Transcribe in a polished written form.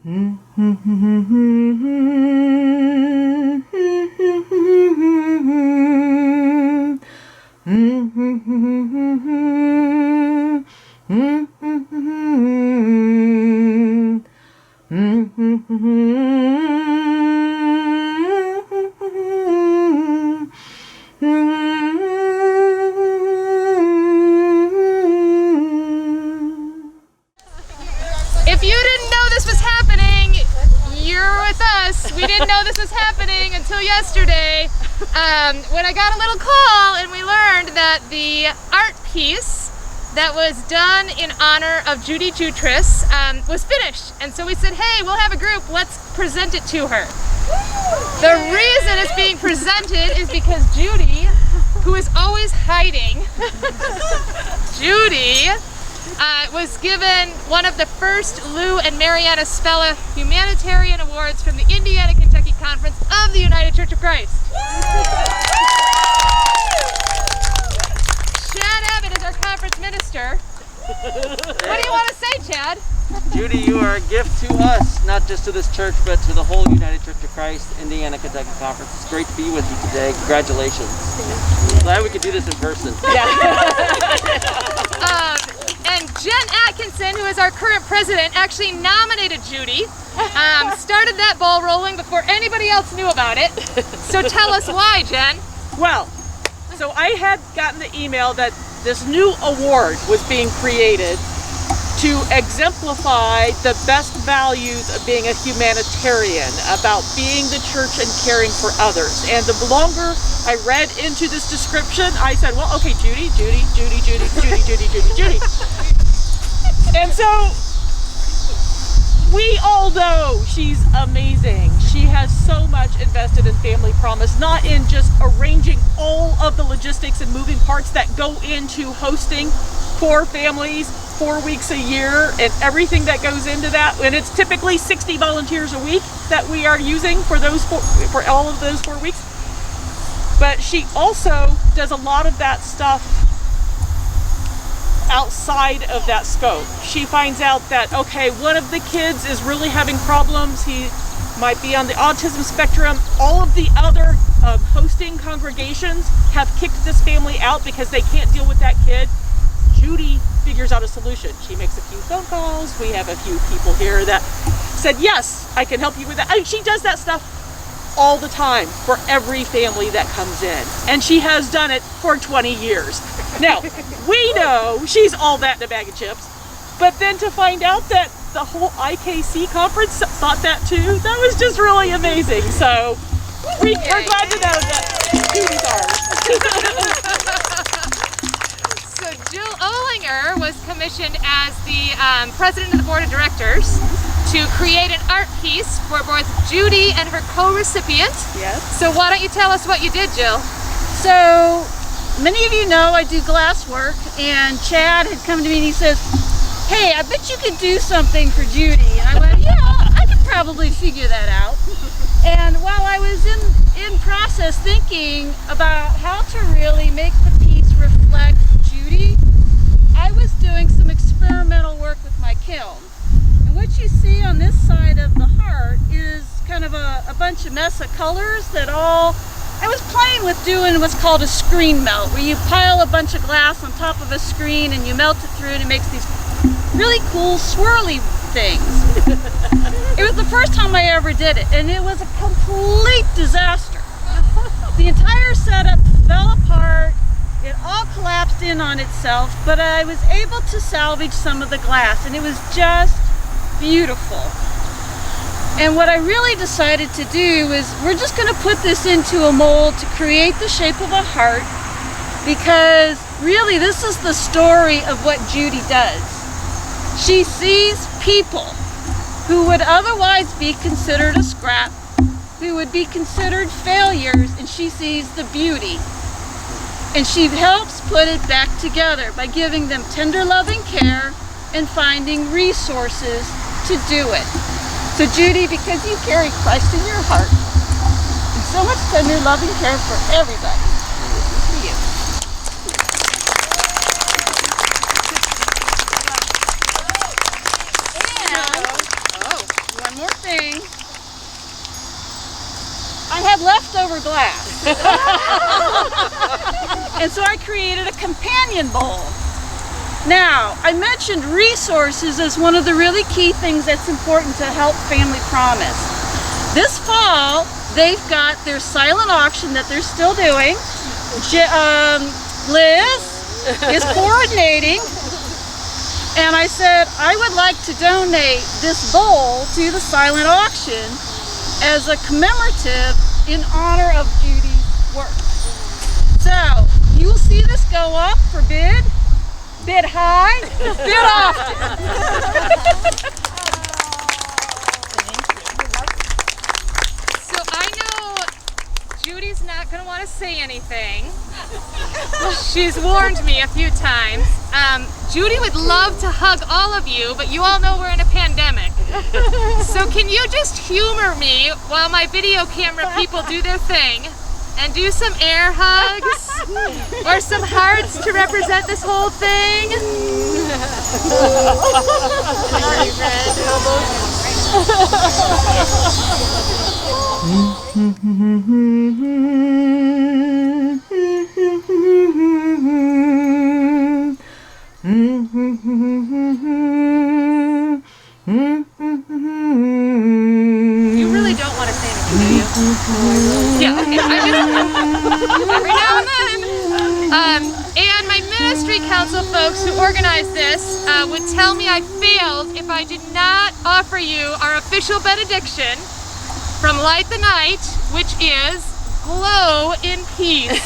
If you didn't know this was happening, you're with us. We didn't know this was happening until yesterday when I got a little call and we learned that the art piece that was done in honor of Judy Joutras was finished. And so we said, hey, we'll have a group, let's present it to her. The reason it's being presented is because Judy, who is always hiding, Judy was given one of the first Lou and Mariana Spella Humanitarian Awards from the Indiana-Kentucky Conference of the United Church of Christ. Chad Abbott is our conference minister. What do you want to say, Chad? Judy, you are a gift to us, not just to this church, but to the whole United Church of Christ Indiana-Kentucky Conference. It's great to be with you today. Congratulations. Glad we could do this in person. And Jen Atkinson, who is our current president, actually nominated Judy, started that ball rolling before anybody else knew about it. So tell us why, Jen. Well, so I had gotten the email that this new award was being created to exemplify the best values of being a humanitarian, about being the church and caring for others. And the longer I read into this description, I said, well, okay, Judy. And so we all know she's amazing. She has so much invested in Family Promise, not in just arranging all of the logistics and moving parts that go into hosting 4 families, 4 weeks a year, and everything that goes into that. And it's typically 60 volunteers a week that we are using for those for all of those 4 weeks. But she also does a lot of that stuff outside of that scope. She finds out that, okay, one of the kids is really having problems. He might be on the autism spectrum. All of the other hosting congregations have kicked this family out because they can't deal with that kid. Judy figures out a solution. She makes a few phone calls. We have a few people here that said, yes, I can help you with that. I mean, she does that stuff all the time for every family that comes in. And she has done it for 20 years. Now, we know she's all that in a bag of chips, but then to find out that the whole IKC conference thought that too, that was just really amazing. So we're glad to know that Judy's ours. So Jill Olinger was commissioned as the president of the board of directors to create an art piece for both Judy and her co-recipient. Yes. So why don't you tell us what you did, Jill? So many of you know I do glass work, and Chad had come to me and he says, hey, I bet you could do something for Judy. And I went, yeah, I could probably figure that out. And while I was in process thinking about how to really make the piece reflect Judy, I was doing some experimental work with my kiln. And what you see on this side of the heart is kind of a bunch of mess of colors that I was playing with doing what's called a screen melt, where you pile a bunch of glass on top of a screen and you melt it through and it makes these really cool swirly things. It was the first time I ever did it, and it was a complete disaster. The entire setup fell apart. It all collapsed in on itself, but I was able to salvage some of the glass, and it was just beautiful. And what I really decided to do is we're just going to put this into a mold to create the shape of a heart, because really this is the story of what Judy does. She sees people who would otherwise be considered a scrap, who would be considered failures, and she sees the beauty. And she helps put it back together by giving them tender, loving care and finding resources to do it. So Judy, because you carry Christ in your heart and so much tender, loving care for everybody, this is for you. had leftover glass. And so I created a companion bowl. Now, I mentioned resources as one of the really key things that's important to help Family Promise. This fall, they've got their silent auction that they're still doing. Liz is coordinating. And I said, I would like to donate this bowl to the silent auction as a commemorative in honor of Judy's work. So, you will see this go up for bid high, bid often. So I know Judy's not going to want to say anything. She's warned me a few times. Judy would love to hug all of you, but you all know we're in a pandemic. So can you just humor me while my video camera people do their thing and do some air hugs or some hearts to represent this whole thing? You really don't want to say anything, do you? Yeah, okay. Every now and then. And my ministry council folks who organized this would tell me I failed if I did not offer you our official benediction from Light the Night, which is glow in peace.